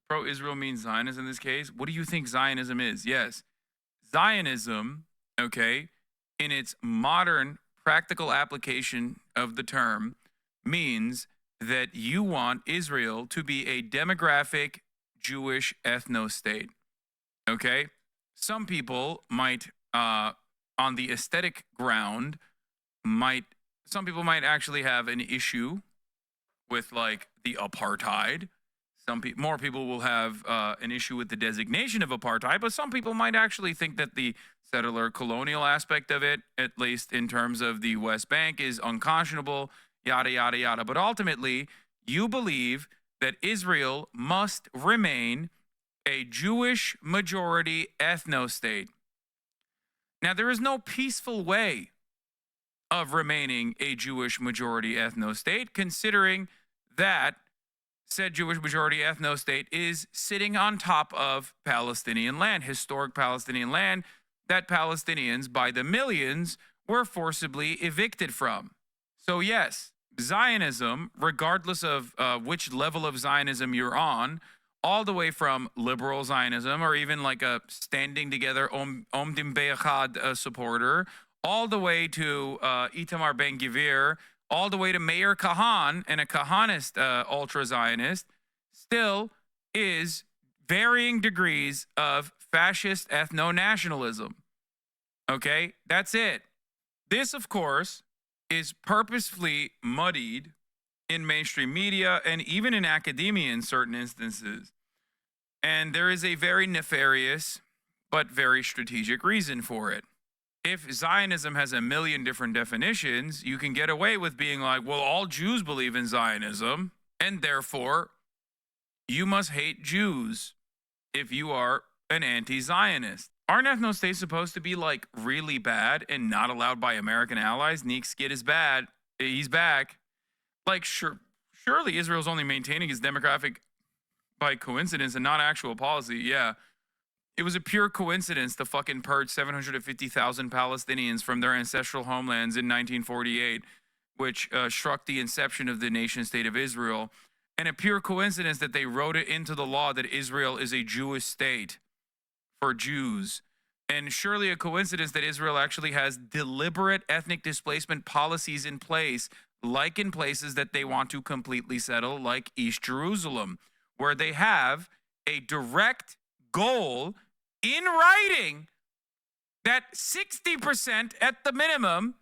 Pro-Israel means Zionist in this case. What do you think Zionism is? Yes. Zionism, okay, in its modern practical application of the term, means that you want Israel to be a demographic Jewish ethno state. Okay? Some people might, on the aesthetic ground, some people might actually have an issue with like the apartheid. More people will have an issue with the designation of apartheid, but some people might actually think that the settler colonial aspect of it, at least in terms of the West Bank, is unconscionable, yada, yada, yada. But ultimately, you believe that Israel must remain a Jewish majority ethno state. Now, there is no peaceful way of remaining a Jewish majority ethno state, considering that said Jewish majority ethno state is sitting on top of Palestinian land, historic Palestinian land that Palestinians by the millions were forcibly evicted from. So, yes, Zionism, regardless of which level of Zionism you're on, all the way from liberal Zionism or even like a standing together Omdim Be'echad supporter, all the way to Itamar Ben-Gvir, all the way to Meir Kahan and a Kahanist ultra-Zionist, still is varying degrees of fascist ethno-nationalism. Okay? That's it. This, of course, is purposefully muddied in mainstream media and even in academia in certain instances. And there is a very nefarious but very strategic reason for it. If Zionism has a million different definitions, you can get away with being like, well, all Jews believe in Zionism, and therefore you must hate Jews if you are an anti-Zionist. Aren't ethno states supposed to be like really bad and not allowed by American allies? Neek Skid is bad. He's back. Like, surely Israel's only maintaining his demographic by coincidence and not actual policy. Yeah. It was a pure coincidence to fucking purge 750,000 Palestinians from their ancestral homelands in 1948, which struck the inception of the nation state of Israel. And a pure coincidence that they wrote it into the law that Israel is a Jewish state for Jews. And surely a coincidence that Israel actually has deliberate ethnic displacement policies in place, like in places that they want to completely settle, like East Jerusalem, where they have a direct goal in writing that 60% at the minimum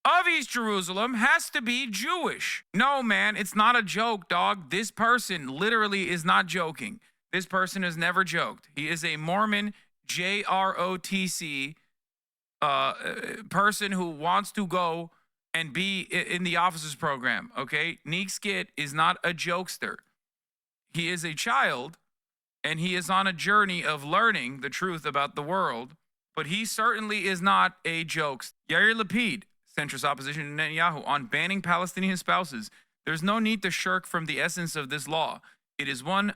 of East Jerusalem has to be Jewish. No, man, it's not a joke, dog. This person literally is not joking. This person has never joked. He is a Mormon JROTC person who wants to go and be in the officers program, okay? Neek Skit is not a jokester. He is a child, and he is on a journey of learning the truth about the world, but he certainly is not a jokester. Yair Lapid, centrist opposition to Netanyahu, on banning Palestinian spouses. There's no need to shirk from the essence of this law. It is one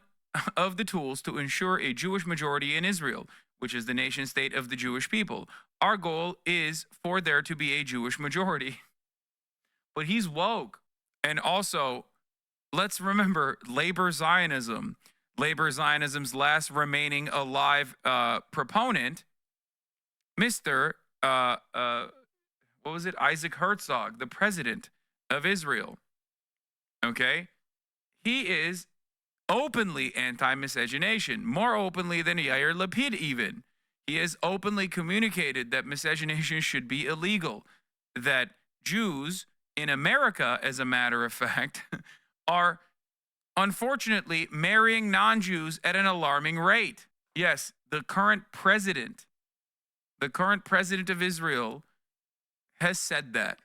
of the tools to ensure a Jewish majority in Israel, which is the nation state of the Jewish people. Our goal is for there to be a Jewish majority. But he's woke. And also, let's remember labor Zionism. Labor Zionism's last remaining alive proponent, Mr. Isaac Herzog, the president of Israel. Okay? He is openly anti-miscegenation, more openly than Yair Lapid even. He has openly communicated that miscegenation should be illegal, that Jews in America, as a matter of fact, are unfortunately marrying non-Jews at an alarming rate. Yes, the current president of Israel has said that,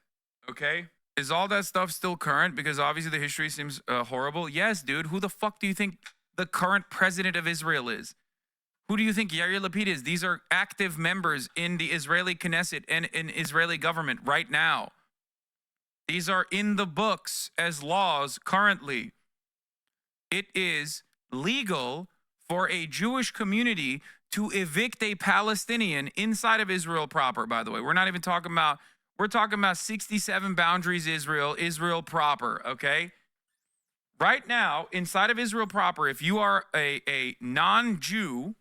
okay? Is all that stuff still current? Because obviously the history seems horrible. Yes, dude. Who the fuck do you think the current president of Israel is? Who do you think Yair Lapid is? These are active members in the Israeli Knesset and in Israeli government right now. These are in the books as laws currently. It is legal for a Jewish community to evict a Palestinian inside of Israel proper, by the way. We're not even talking about, we're talking about 67 boundaries Israel proper, okay? right now, inside of Israel proper, if you are a non-Jew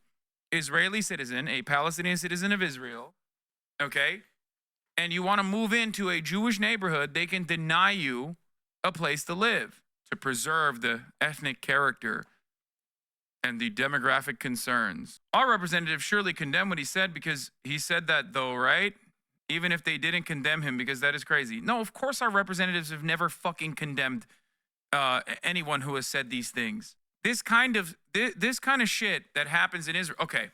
Israeli citizen, a Palestinian citizen of Israel, okay, and you want to move into a Jewish neighborhood, they can deny you a place to live to preserve the ethnic character and the demographic concerns. Our representative surely condemned what he said, because he said that though, right? Even if they didn't condemn him, because that is crazy. No, of course our representatives have never fucking condemned anyone who has said these things. This kind of shit that happens in Israel. Okay.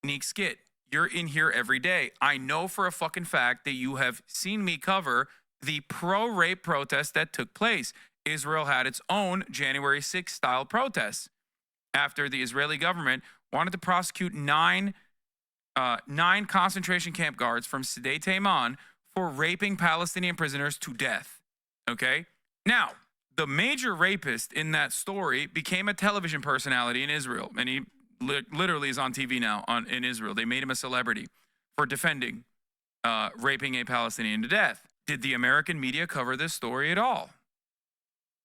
Neek Skit, you're in here every day. I know for a fucking fact that you have seen me cover the pro-rape protest that took place. Israel had its own January 6th style protests after the Israeli government wanted to prosecute nine concentration camp guards from Sde Tayman for raping Palestinian prisoners to death. Okay? Now, the major rapist in that story became a television personality in Israel, and he literally is on TV now in Israel. They made him a celebrity for defending raping a Palestinian to death. Did the American media cover this story at all?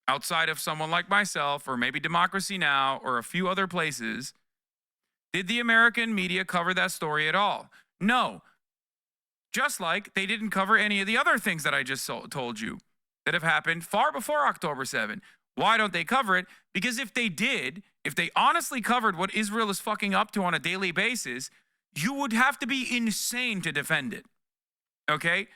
Outside of someone like myself, or maybe Democracy Now, or a few other places, did the American media cover that story at all? No. Just like they didn't cover any of the other things that I just told you that have happened far before October 7. Why don't they cover it? Because if they did, if they honestly covered what Israel is fucking up to on a daily basis, you would have to be insane to defend it. Okay?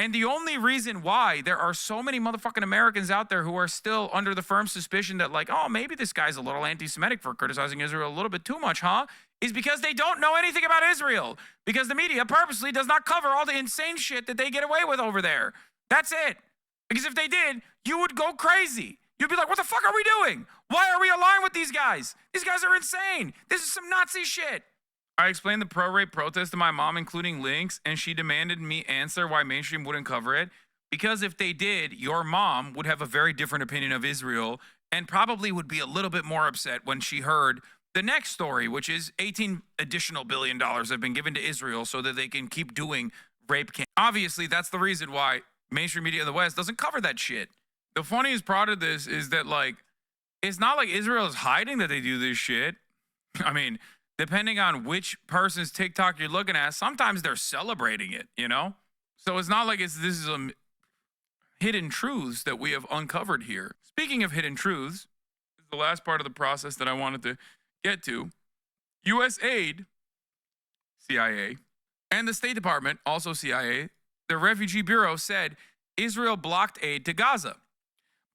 And the only reason why there are so many motherfucking Americans out there who are still under the firm suspicion that, like, oh, maybe this guy's a little anti-Semitic for criticizing Israel a little bit too much, huh? Is because they don't know anything about Israel. Because the media purposely does not cover all the insane shit that they get away with over there. That's it. Because if they did, you would go crazy. You'd be like, what the fuck are we doing? Why are we aligned with these guys? These guys are insane. This is some Nazi shit. I explained the pro-rape protest to my mom, including links, and she demanded me answer why mainstream wouldn't cover it. Because if they did, your mom would have a very different opinion of Israel and probably would be a little bit more upset when she heard the next story, which is $18 additional billion have been given to Israel so that they can keep doing rape camps. Obviously, that's the reason why mainstream media in the West doesn't cover that shit. The funniest part of this is that, like, it's not like Israel is hiding that they do this shit. I mean, depending on which person's TikTok you're looking at, sometimes they're celebrating it, you know? So it's not like this is some hidden truths that we have uncovered here. Speaking of hidden truths, this is the last part of the process that I wanted to get to. USAID, CIA, and the State Department, also CIA, the Refugee Bureau said Israel blocked aid to Gaza.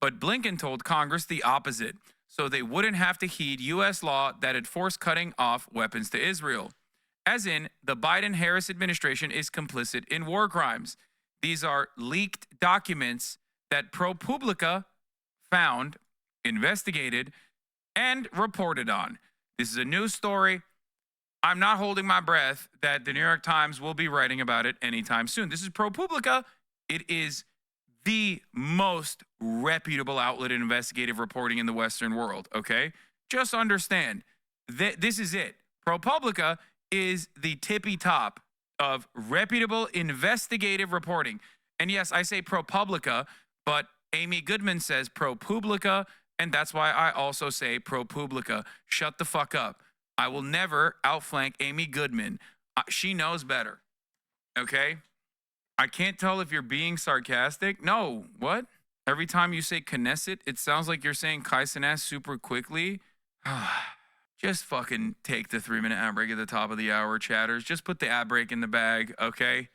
But Blinken told Congress the opposite, so they wouldn't have to heed U.S. law that had forced cutting off weapons to Israel. As in, the Biden-Harris administration is complicit in war crimes. These are leaked documents that ProPublica found, investigated, and reported on. This is a news story. I'm not holding my breath that the New York Times will be writing about it anytime soon. This is ProPublica. It is the most reputable outlet in investigative reporting in the Western world, okay? Just understand that this is it. ProPublica is the tippy top of reputable investigative reporting. And yes, I say ProPublica, but Amy Goodman says ProPublica, and that's why I also say ProPublica. Shut the fuck up. I will never outflank Amy Goodman. She knows better, okay? I can't tell if you're being sarcastic. No, what? Every time you say Knesset, it sounds like you're saying Kaisenes super quickly. Just fucking take the 3-minute ad break at the top of the hour, chatters. Just put the ad break in the bag, okay?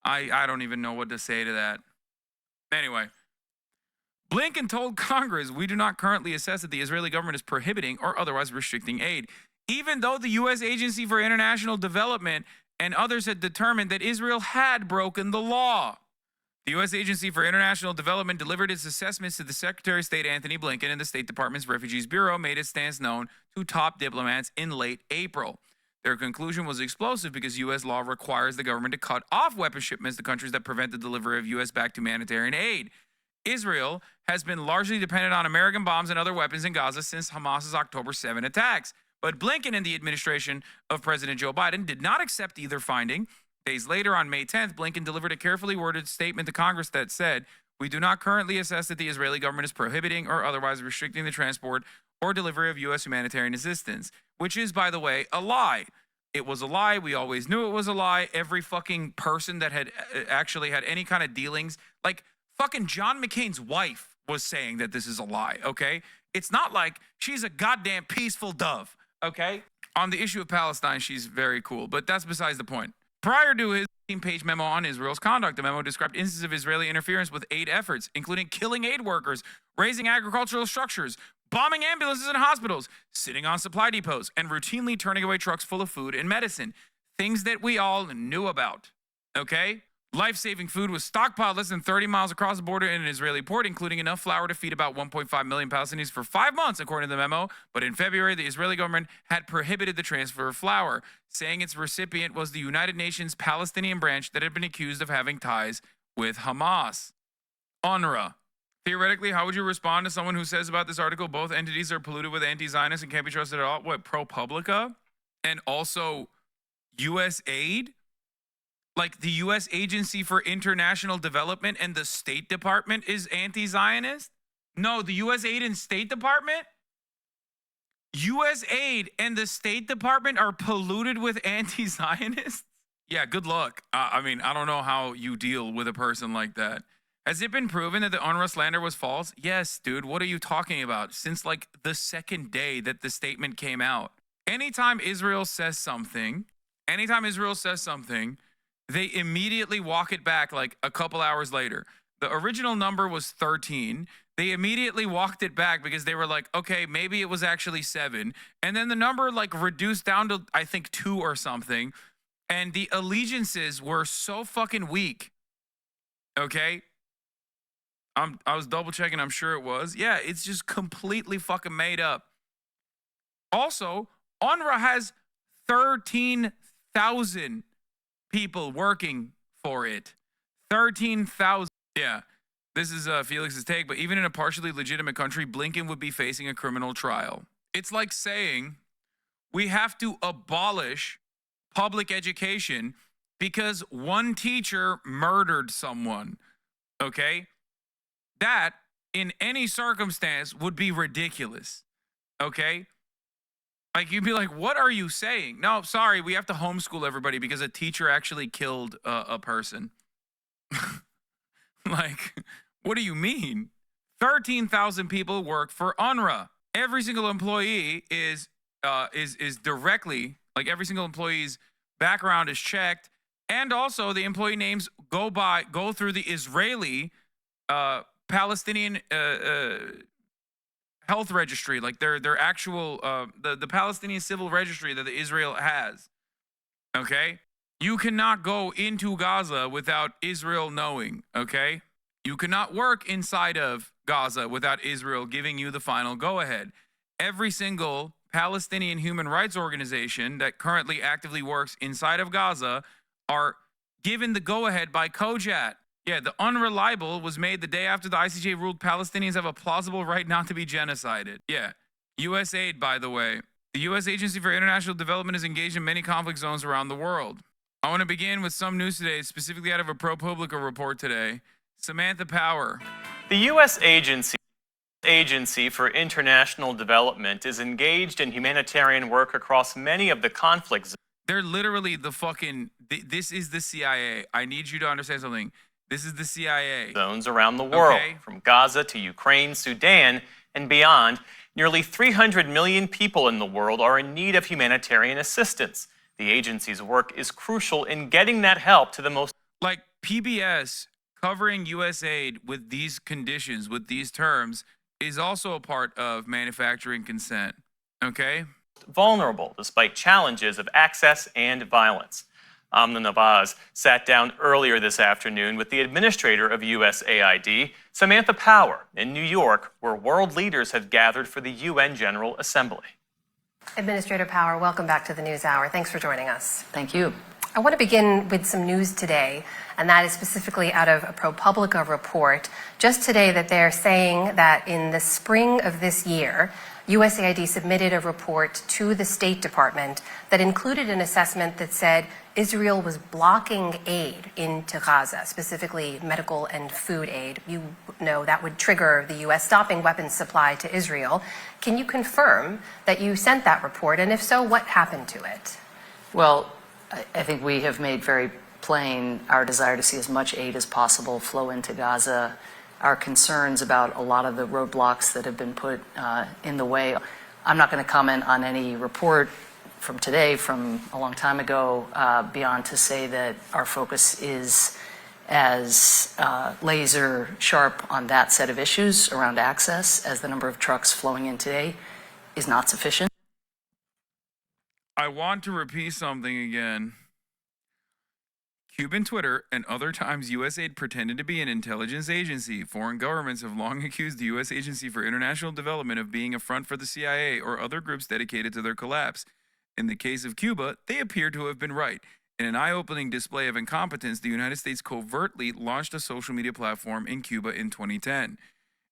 I don't even know what to say to that. Anyway, Blinken told Congress, we do not currently assess that the Israeli government is prohibiting or otherwise restricting aid, even though the U.S. Agency for International Development and others had determined that Israel had broken the law. The U.S. Agency for International Development delivered its assessments to the Secretary of State Anthony Blinken, and the State Department's Refugees Bureau made its stance known to top diplomats in late April. Their conclusion was explosive because U.S. law requires the government to cut off weapon shipments to countries that prevent the delivery of U.S.-backed humanitarian aid. Israel has been largely dependent on American bombs and other weapons in Gaza since Hamas's October 7 attacks. But Blinken and the administration of President Joe Biden did not accept either finding. Days later, on May 10th, Blinken delivered a carefully worded statement to Congress that said, We do not currently assess that the Israeli government is prohibiting or otherwise restricting the transport or delivery of U.S. humanitarian assistance, which is, by the way, a lie. It was a lie. We always knew it was a lie. Every fucking person that had actually had any kind of dealings, like fucking John McCain's wife was saying that this is a lie, okay? It's not like she's a goddamn peaceful dove, okay? On the issue of Palestine, she's very cool, but that's besides the point. Prior to his 15-page memo on Israel's conduct, the memo described instances of Israeli interference with aid efforts, including killing aid workers, razing agricultural structures, bombing ambulances and hospitals, sitting on supply depots, and routinely turning away trucks full of food and medicine. Things that we all knew about, okay? Life-saving food was stockpiled less than 30 miles across the border in an Israeli port, including enough flour to feed about 1.5 million Palestinians for 5 months, according to the memo. But in February, the Israeli government had prohibited the transfer of flour, saying its recipient was the United Nations Palestinian branch that had been accused of having ties with Hamas. UNRWA. Theoretically, how would you respond to someone who says about this article, both entities are polluted with anti-Zionists and can't be trusted at all? What, ProPublica? And also USAID? Like the U.S. Agency for International Development and the State Department is anti-Zionist? No, the USAID and State Department? USAID and the State Department are polluted with anti-Zionists? Yeah, good luck. I mean, I don't know how you deal with a person like that. Has it been proven that the UNRWA slander was false? Yes, dude. What are you talking about? Since like the second day that the statement came out. Anytime Israel says something, they immediately walk it back like a couple hours later. The original number was 13. They immediately walked it back because they were like, okay, maybe it was actually 7. And then the number like reduced down to, I think, 2 or something. And the allegiances were so fucking weak. Okay? I was double checking. I'm sure it was. Yeah, it's just completely fucking made up. Also, UNRWA has 13,000 people working for it. 13,000. Yeah, this is Felix's take, but even in a partially legitimate country, Blinken would be facing a criminal trial. It's like saying we have to abolish public education because one teacher murdered someone, okay? That, in any circumstance, would be ridiculous, okay? Like, you'd be like, what are you saying? No, sorry, we have to homeschool everybody because a teacher actually killed a person. Like, what do you mean? 13,000 people work for UNRWA. Every single employee is directly, like every single employee's background is checked, and also the employee names go through the Israeli Palestinian health registry, like their actual the Palestinian civil registry that Israel has. Okay? You cannot go into Gaza without Israel knowing, okay? You cannot work inside of Gaza without Israel giving you the final go-ahead. Every single Palestinian human rights organization that currently actively works inside of Gaza are given the go-ahead by COJAT. Yeah, the unreliable was made the day after the ICJ ruled Palestinians have a plausible right not to be genocided. Yeah, USAID, by the way. The U.S. Agency for International Development is engaged in many conflict zones around the world. I want to begin with some news today, specifically out of a ProPublica report today. Samantha Power. The U.S. Agency for International Development is engaged in humanitarian work across many of the conflict zones. They're literally the fucking, this is the CIA. I need you to understand something. This is the CIA. Zones around the world, okay? From Gaza to Ukraine, Sudan, and beyond. Nearly 300 million people in the world are in need of humanitarian assistance. The agency's work is crucial in getting that help to the most... Like PBS covering USAID with these conditions, with these terms, is also a part of manufacturing consent, okay? Vulnerable, despite challenges of access and violence. Amna Nawaz sat down earlier this afternoon with the administrator of USAID, Samantha Power, in New York, where world leaders have gathered for the UN General Assembly. Administrator Power, welcome back to the NewsHour. Thanks for joining us. Thank you. I want to begin with some news today, and that is specifically out of a ProPublica report just today that they're saying that in the spring of this year, USAID submitted a report to the State Department that included an assessment that said Israel was blocking aid into Gaza, specifically medical and food aid. You know that would trigger the U.S. stopping weapons supply to Israel. Can you confirm that you sent that report, and if so, what happened to it? Well, I think we have made very plain our desire to see as much aid as possible flow into Gaza, our concerns about a lot of the roadblocks that have been put in the way. I'm not going to comment on any report from today, from a long time ago, beyond to say that our focus is as laser sharp on that set of issues around access as the number of trucks flowing in today is not sufficient. I want to repeat something again. Cuban Twitter and other times USAID pretended to be an intelligence agency. Foreign governments have long accused the U.S. Agency for International Development of being a front for the CIA or other groups dedicated to their collapse. In the case of Cuba, they appear to have been right. In an eye-opening display of incompetence, the United States covertly launched a social media platform in Cuba in 2010.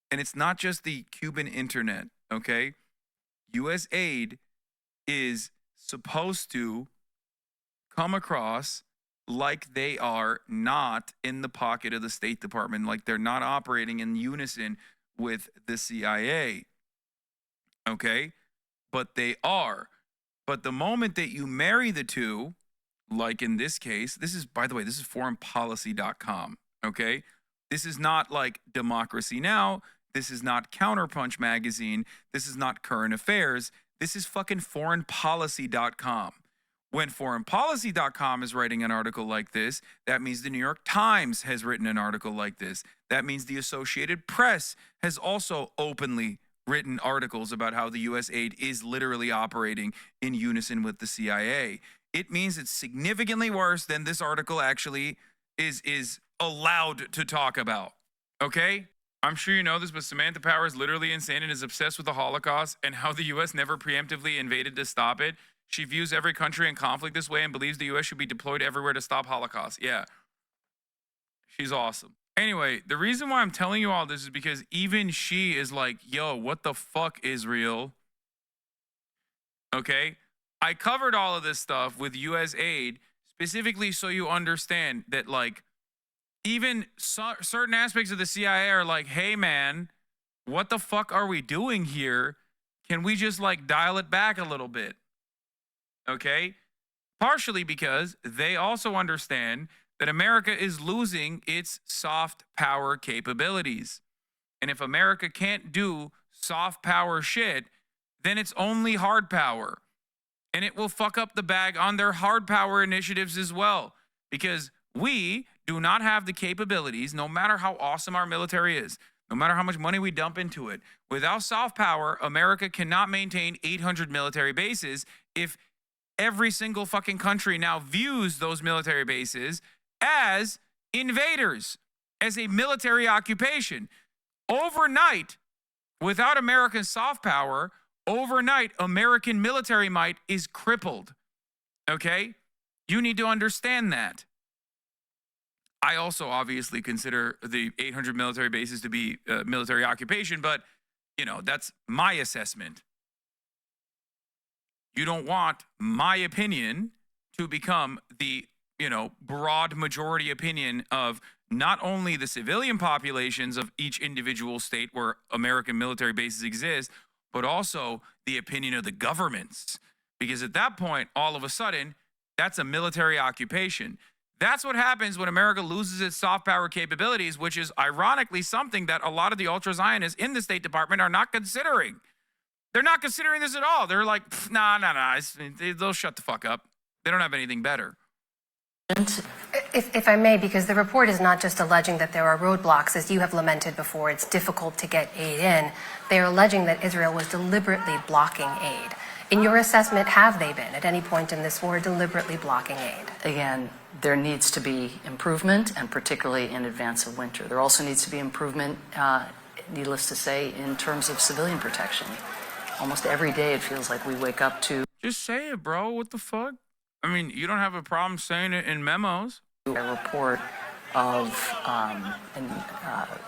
And it's not just the Cuban internet, okay? USAID is supposed to come across like they are not in the pocket of the State Department, like they're not operating in unison with the CIA. Okay? But they are. But the moment that you marry the two, like in this case, this is, by the way, this is foreignpolicy.com. Okay? This is not like Democracy Now! This is not Counterpunch magazine. This is not Current Affairs. This is fucking foreignpolicy.com. When foreignpolicy.com is writing an article like this, that means the New York Times has written an article like this. That means the Associated Press has also openly written articles about how the USAID is literally operating in unison with the CIA. It means it's significantly worse than this article actually is allowed to talk about. Okay? I'm sure you know this, but Samantha Power is literally insane and is obsessed with the Holocaust and how the U.S. never preemptively invaded to stop it. She views every country in conflict this way and believes the U.S. should be deployed everywhere to stop Holocaust. Yeah. She's awesome. Anyway, the reason why I'm telling you all this is because even she is like, yo, what the fuck, Israel? Okay? I covered all of this stuff with USAID specifically so you understand that, like, even certain aspects of the CIA are like, hey, man, what the fuck are we doing here? Can we just, like, dial it back a little bit? Okay? Partially because they also understand that America is losing its soft power capabilities. And if America can't do soft power shit, then it's only hard power. And it will fuck up the bag on their hard power initiatives as well. Because we do not have the capabilities, no matter how awesome our military is, no matter how much money we dump into it. Without soft power, America cannot maintain 800 military bases if every single fucking country now views those military bases as invaders, as a military occupation. Overnight, without American soft power, overnight, American military might is crippled. Okay? You need to understand that. I also obviously consider the 800 military bases to be military occupation, but, you know, that's my assessment. You don't want my opinion to become the, you know, broad majority opinion of not only the civilian populations of each individual state where American military bases exist, but also the opinion of the governments. Because at that point, all of a sudden, that's a military occupation. That's what happens when America loses its soft power capabilities, which is ironically something that a lot of the ultra-Zionists in the State Department are not considering. They're not considering this at all. They're like, nah, they'll shut the fuck up. They don't have anything better. If I may, because the report is not just alleging that there are roadblocks, as you have lamented before, it's difficult to get aid in. They are alleging that Israel was deliberately blocking aid. In your assessment, have they been at any point in this war deliberately blocking aid? Again, there needs to be improvement, and particularly in advance of winter. There also needs to be improvement, needless to say, in terms of civilian protection. Almost every day it feels like we wake up to... Just say it, bro. What the fuck? I mean, you don't have a problem saying it in memos. A report of an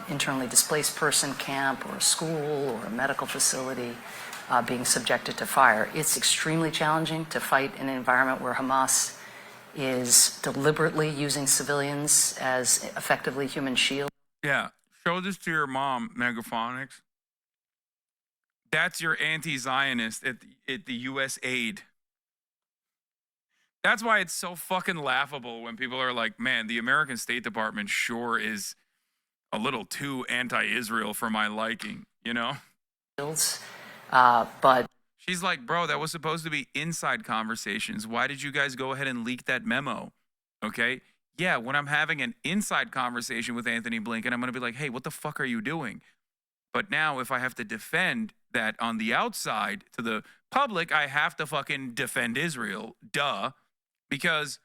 internally displaced person camp or a school or a medical facility being subjected to fire. It's extremely challenging to fight in an environment where Hamas is deliberately using civilians as effectively human shields. Yeah, show this to your mom, Megaphonics. That's your anti-Zionist at the USAID. That's why it's so fucking laughable when people are like, man, the American State Department sure is a little too anti-Israel for my liking, you know? But she's like, bro, that was supposed to be inside conversations. Why did you guys go ahead and leak that memo? Okay? Yeah, when I'm having an inside conversation with Anthony Blinken, I'm going to be like, hey, what the fuck are you doing? But now if I have to defend that on the outside to the public, I have to fucking defend Israel. Duh. Because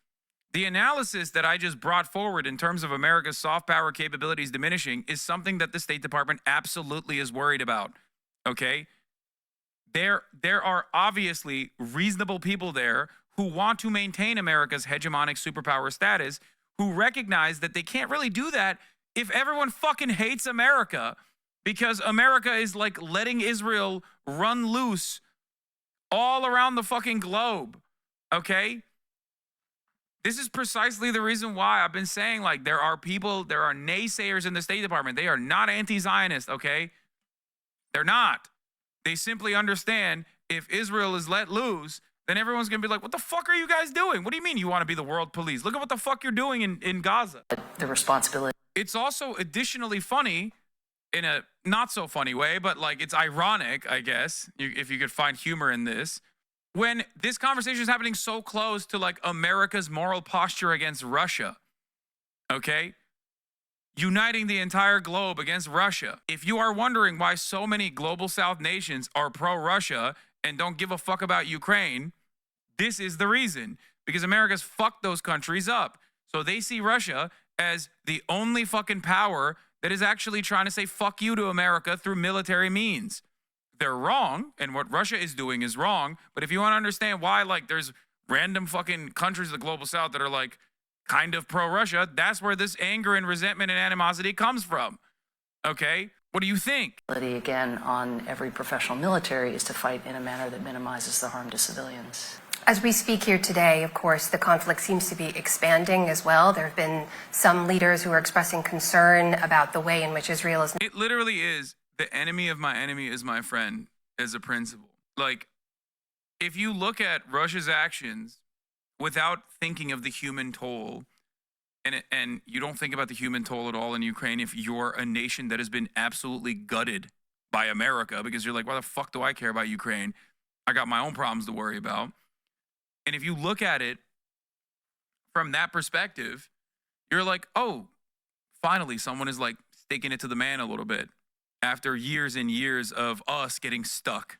the analysis that I just brought forward in terms of America's soft power capabilities diminishing is something that the State Department absolutely is worried about. Okay? There are obviously reasonable people there who want to maintain America's hegemonic superpower status, who recognize that they can't really do that if everyone fucking hates America, because America is like letting Israel run loose all around the fucking globe. Okay? This is precisely the reason why I've been saying, like, there are naysayers in the State Department. They are not anti-Zionist, okay? They're not. They simply understand if Israel is let loose, then everyone's going to be like, what the fuck are you guys doing? What do you mean you want to be the world police? Look at what the fuck you're doing in Gaza. The responsibility. It's also additionally funny in a not so funny way, but like it's ironic, I guess, if you could find humor in this, when this conversation is happening so close to like America's moral posture against Russia, okay? Uniting the entire globe against Russia. If you are wondering why so many global South nations are pro-Russia and don't give a fuck about Ukraine, this is the reason. Because America's fucked those countries up. So they see Russia as the only fucking power that is actually trying to say fuck you to America through military means. They're wrong, and what Russia is doing is wrong. But if you want to understand why, like, there's random fucking countries of the global South that are like kind of pro-Russia, that's where this anger and resentment and animosity comes from. Okay? What do you think? Again, on every professional military is to fight in a manner that minimizes the harm to civilians. As we speak here today, of course, the conflict seems to be expanding as well. There have been some leaders who are expressing concern about the way in which Israel is. It literally is. The enemy of my enemy is my friend as a principle. Like, if you look at Russia's actions without thinking of the human toll, and you don't think about the human toll at all in Ukraine if you're a nation that has been absolutely gutted by America, because you're like, why the fuck do I care about Ukraine? I got my own problems to worry about. And if you look at it from that perspective, you're like, oh, finally someone is like sticking it to the man a little bit after years and years of us getting stuck.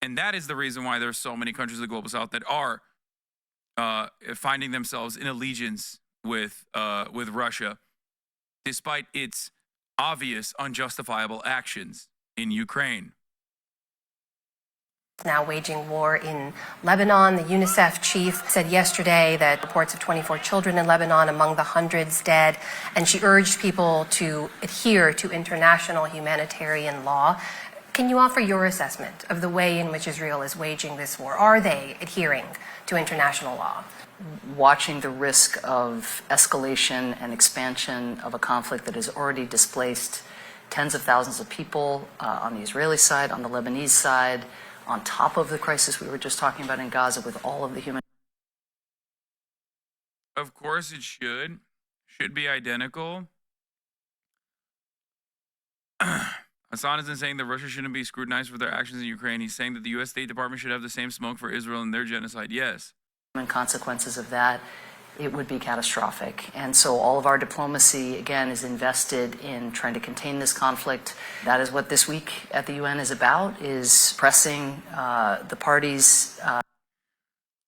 And that is the reason why there's so many countries of the global South that are finding themselves in allegiance with Russia, despite its obvious unjustifiable actions in Ukraine. Now waging war in Lebanon. The UNICEF chief said yesterday that reports of 24 children in Lebanon among the hundreds dead, and she urged people to adhere to international humanitarian law. Can you offer your assessment of the way in which Israel is waging this war? Are they adhering to international law? Watching the risk of escalation and expansion of a conflict that has already displaced tens of thousands of people on the Israeli side, on the Lebanese side, on top of the crisis we were just talking about in Gaza with all of the human. Of course it should be identical. Hasan isn't saying that Russia shouldn't be scrutinized for their actions in Ukraine. He's saying that the U.S. State Department should have the same smoke for Israel and their genocide. Yes. And consequences of that, it would be catastrophic. And so all of our diplomacy, again, is invested in trying to contain this conflict. That is what this week at the UN is about, is pressing the parties. I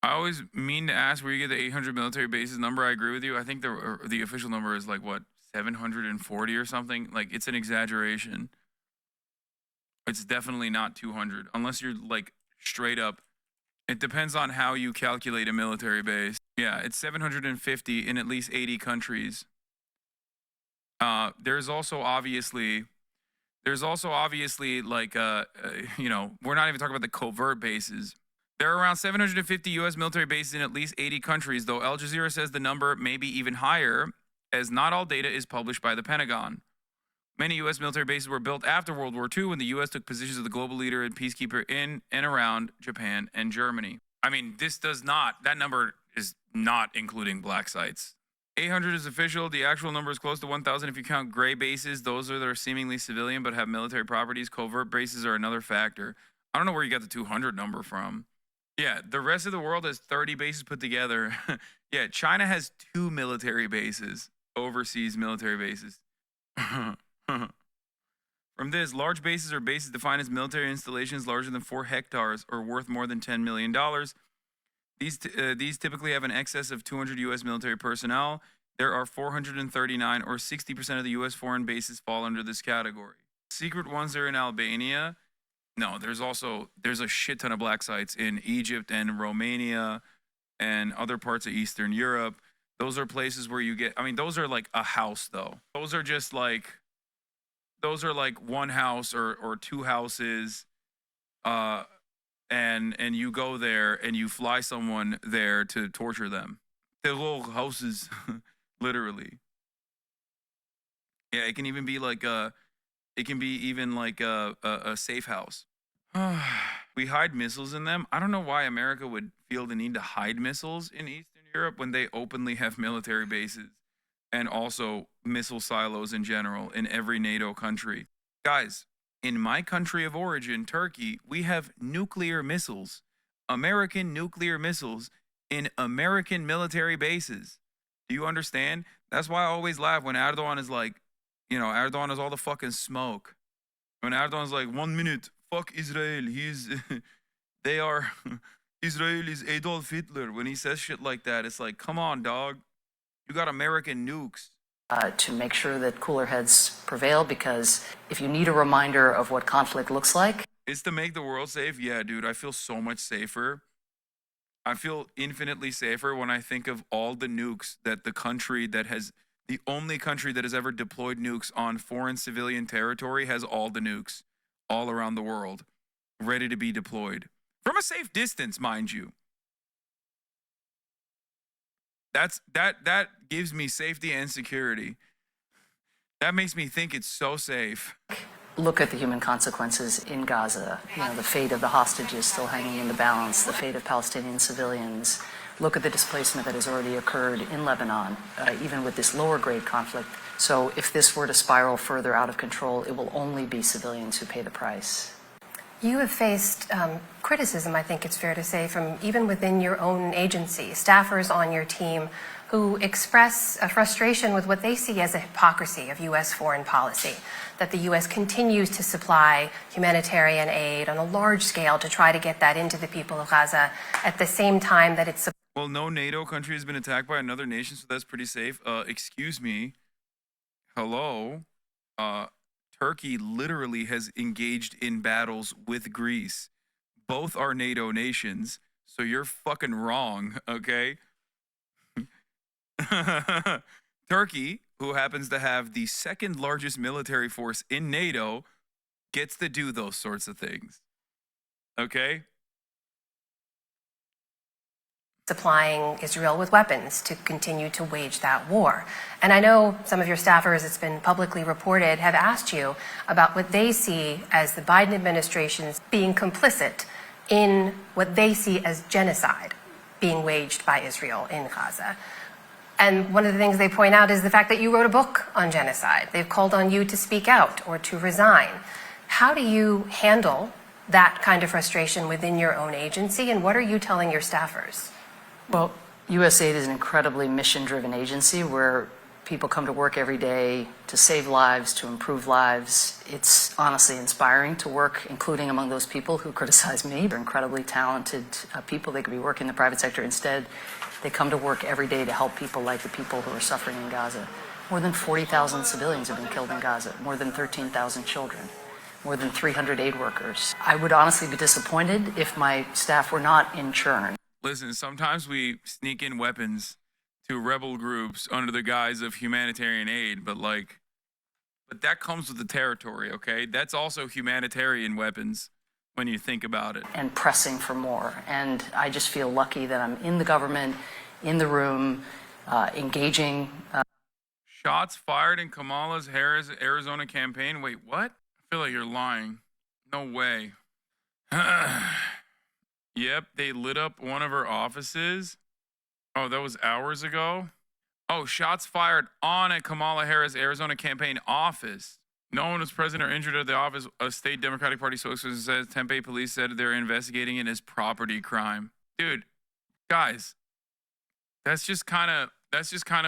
always mean to ask where you get the 800 military bases number. I agree with you. I think the official number is like, what, 740 or something? Like, it's an exaggeration. It's definitely not 200, unless you're like straight up It depends on how you calculate a military base. Yeah, it's 750 in at least 80 countries. There's also obviously like you know, we're not even talking about the covert bases. There are around 750 U.S. military bases in at least 80 countries, though Al Jazeera says the number may be even higher, as not all data is published by the Pentagon. Many U.S. military bases were built after World War II when the U.S. took positions of the global leader and peacekeeper in and around Japan and Germany. I mean, that number is not including black sites. 800 is official. The actual number is close to 1,000 if you count gray bases. Those are that are seemingly civilian but have military properties. Covert bases are another factor. I don't know where you got the 200 number from. Yeah, the rest of the world has 30 bases put together. Yeah, China has 2 military bases, overseas military bases. From this, large bases are bases defined as military installations larger than 4 hectares or worth more than $10 million. These typically have an excess of 200 U.S. military personnel. There are 439, or 60% of the U.S. foreign bases fall under this category. Secret ones are in Albania. No, there's a shit ton of black sites in Egypt and Romania and other parts of Eastern Europe. Those are places where you get, I mean, those are like a house though. Those are like one house or 2 houses. And you go there and you fly someone there to torture them. Terror houses, literally. Yeah, it can even be like a safe house. We hide missiles in them. I don't know why America would feel the need to hide missiles in Eastern Europe when they openly have military bases and also missile silos in general in every NATO country. Guys, in my country of origin, Turkey, we have nuclear missiles, American nuclear missiles in American military bases. Do you understand? That's why I always laugh when Erdogan is like, you know, Erdogan is all the fucking smoke. When Erdogan's like, 1 minute, fuck Israel, Israel is Adolf Hitler. When he says shit like that, it's like, come on, dog. You got American nukes. To make sure that cooler heads prevail, because if you need a reminder of what conflict looks like, it's to make the world safe. Yeah, dude, I feel so much safer. I feel infinitely safer when I think of all the nukes that the only country that has ever deployed nukes on foreign civilian territory has all the nukes all around the world ready to be deployed from a safe distance, mind you. That gives me safety and security. That makes me think it's so safe. look at the human consequences in Gaza. You know, the fate of the hostages still hanging in the balance, the fate of Palestinian civilians. Look at the displacement that has already occurred in Lebanon, even with this lower grade conflict. So if this were to spiral further out of control, it will only be civilians who pay the price. You have faced criticism, I think it's fair to say, from even within your own agency, staffers on your team who express a frustration with what they see as a hypocrisy of U.S. foreign policy, that the U.S. continues to supply humanitarian aid on a large scale to try to get that into the people of Gaza at the same time that it's... Well, no NATO country has been attacked by another nation, so that's pretty safe. Excuse me. Hello? Turkey literally has engaged in battles with Greece. Both are NATO nations, so you're fucking wrong, okay? Turkey, who happens to have the second largest military force in NATO, gets to do those sorts of things, okay? Supplying Israel with weapons to continue to wage that war. And I know some of your staffers, it's been publicly reported, have asked you about what they see as the Biden administration's being complicit in what they see as genocide being waged by Israel in Gaza. And one of the things they point out is the fact that you wrote a book on genocide. They've called on you to speak out or to resign. How do you handle that kind of frustration within your own agency, and what are you telling your staffers? Well, USAID is an incredibly mission-driven agency where people come to work every day to save lives, to improve lives. It's honestly inspiring to work, including among those people who criticize me. They're incredibly talented people. They could be working in the private sector. Instead, they come to work every day to help people like the people who are suffering in Gaza. More than 40,000 civilians have been killed in Gaza, more than 13,000 children. more than 300 aid workers. I would honestly be disappointed if my staff were not in churn. Listen, sometimes we sneak in weapons to rebel groups under the guise of humanitarian aid, but that comes with the territory, okay? That's also humanitarian weapons when you think about it. And pressing for more. And I just feel lucky that I'm in the government, in the room, engaging. Shots fired in Kamala Harris' Arizona campaign. Wait, what? I feel like you're lying. No way. Yep, they lit up one of her offices. Oh, that was hours ago? Oh, shots fired on a Kamala Harris Arizona campaign office. No one was present or injured at the office. A state Democratic Party spokesperson says Tempe police said they're investigating it as property crime. Dude, guys, that's just kind of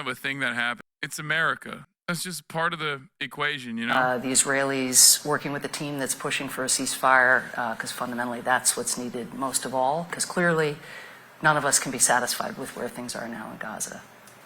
a thing that happened. It's America. That's just part of the equation, you know? The Israelis working with the team that's pushing for a ceasefire, because fundamentally that's what's needed most of all, because clearly none of us can be satisfied with where things are now in Gaza.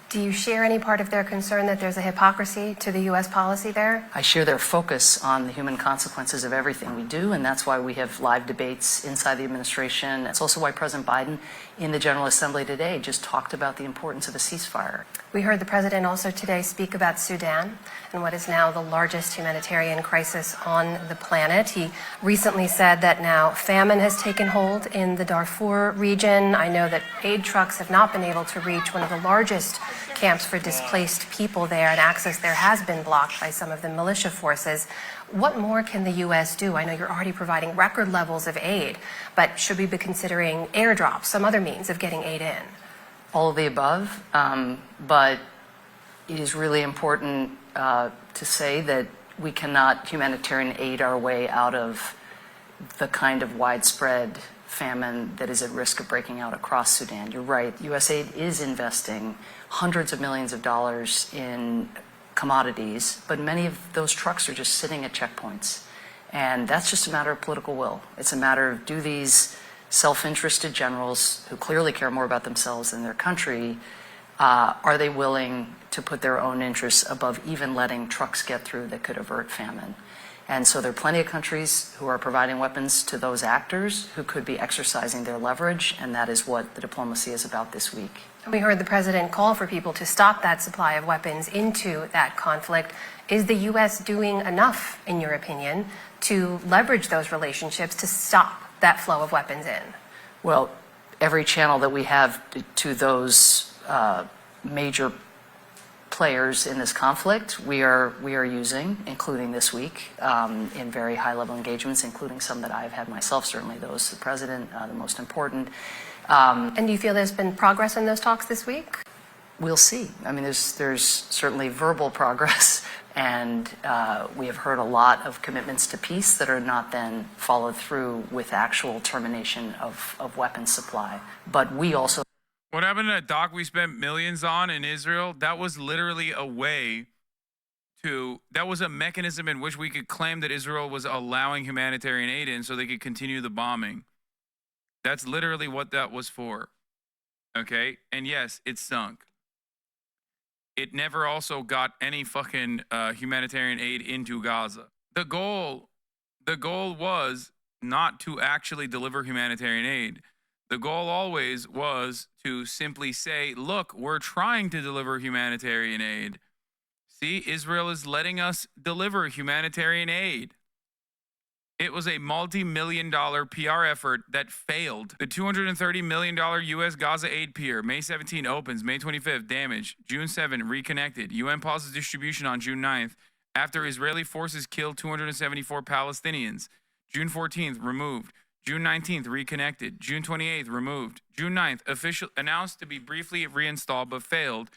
Do you share any part of their concern that there's a hypocrisy to the U.S. policy there? I share their focus on the human consequences of everything we do, and that's why we have live debates inside the administration. It's also why President Biden in the General Assembly today just talked about the importance of a ceasefire. We heard the president also today speak about Sudan and what is now the largest humanitarian crisis on the planet. He recently said that now famine has taken hold in the Darfur region. I know that aid trucks have not been able to reach one of the largest camps for displaced people there, and access there has been blocked by some of the militia forces. What more can the U.S. do? I know you're already providing record levels of aid, but should we be considering airdrops, some other means of getting aid in? All of the above, but it is really important to say that we cannot humanitarian aid our way out of the kind of widespread famine that is at risk of breaking out across Sudan. You're right, USAID is investing hundreds of millions of dollars in commodities, but many of those trucks are just sitting at checkpoints. And that's just a matter of political will. It's a matter of, do these self-interested generals who clearly care more about themselves than their country, are they willing to put their own interests above even letting trucks get through that could avert famine? And so there are plenty of countries who are providing weapons to those actors who could be exercising their leverage, and that is what the diplomacy is about this week. We heard the president call for people to stop that supply of weapons into that conflict. Is the U.S. doing enough, in your opinion, to leverage those relationships to stop that flow of weapons in? Well, every channel that we have to those major players in this conflict, we are using, including this week, in very high-level engagements, including some that I've had myself, certainly those the president, the most important. And do you feel there's been progress in those talks this week? We'll see. I mean, there's certainly verbal progress, and we have heard a lot of commitments to peace that are not then followed through with actual termination of weapons supply. But we also... What happened to that dock we spent millions on in Israel? That was literally a way that was a mechanism in which we could claim that Israel was allowing humanitarian aid in so they could continue the bombing. That's literally what that was for. Okay? And yes, it sunk. It never also got any fucking humanitarian aid into Gaza. The goal was not to actually deliver humanitarian aid. The goal always was to simply say, look, we're trying to deliver humanitarian aid. See, Israel is letting us deliver humanitarian aid. It was a multi-million-dollar PR effort that failed. The $230 million U.S. Gaza aid pier, May 17 opens, May 25th, damaged. June 7, reconnected. UN pauses distribution on June 9th after Israeli forces killed 274 Palestinians. June 14th, removed. June 19th, reconnected. June 28th, removed. June 9th, announced to be briefly reinstalled but failed.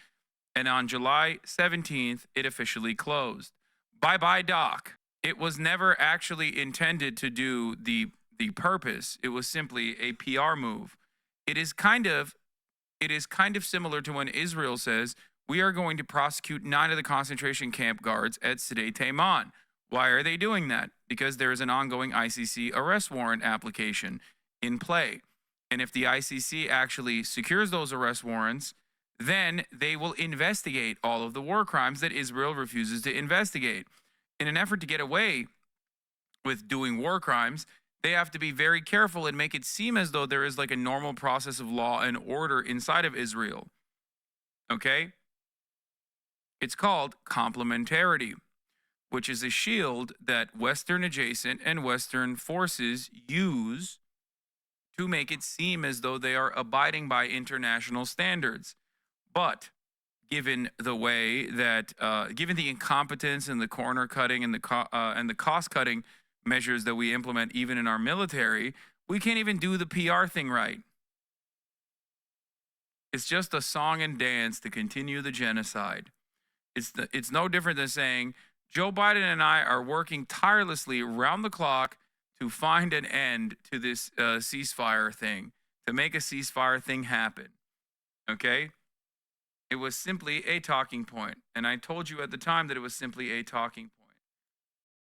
And on July 17th, it officially closed. Bye-bye, dock. It was never actually intended to do the purpose. It was simply a PR move. It is kind of similar to when Israel says, we are going to prosecute 9 of the concentration camp guards at Sde Tayman. Why are they doing that? Because there is an ongoing ICC arrest warrant application in play. And if the ICC actually secures those arrest warrants, then they will investigate all of the war crimes that Israel refuses to investigate. In an effort to get away with doing war crimes, they have to be very careful and make it seem as though there is like a normal process of law and order inside of Israel. Okay? It's called complementarity, which is a shield that Western adjacent and Western forces use to make it seem as though they are abiding by international standards. But given the way that, given the incompetence and the corner cutting and the cost cutting measures that we implement even in our military, we can't even do the PR thing right. It's just a song and dance to continue the genocide. It's no different than saying Joe Biden and I are working tirelessly around the clock to find an end to this ceasefire thing, to make a ceasefire thing happen. Okay? It was simply a talking point. And I told you at the time that it was simply a talking point.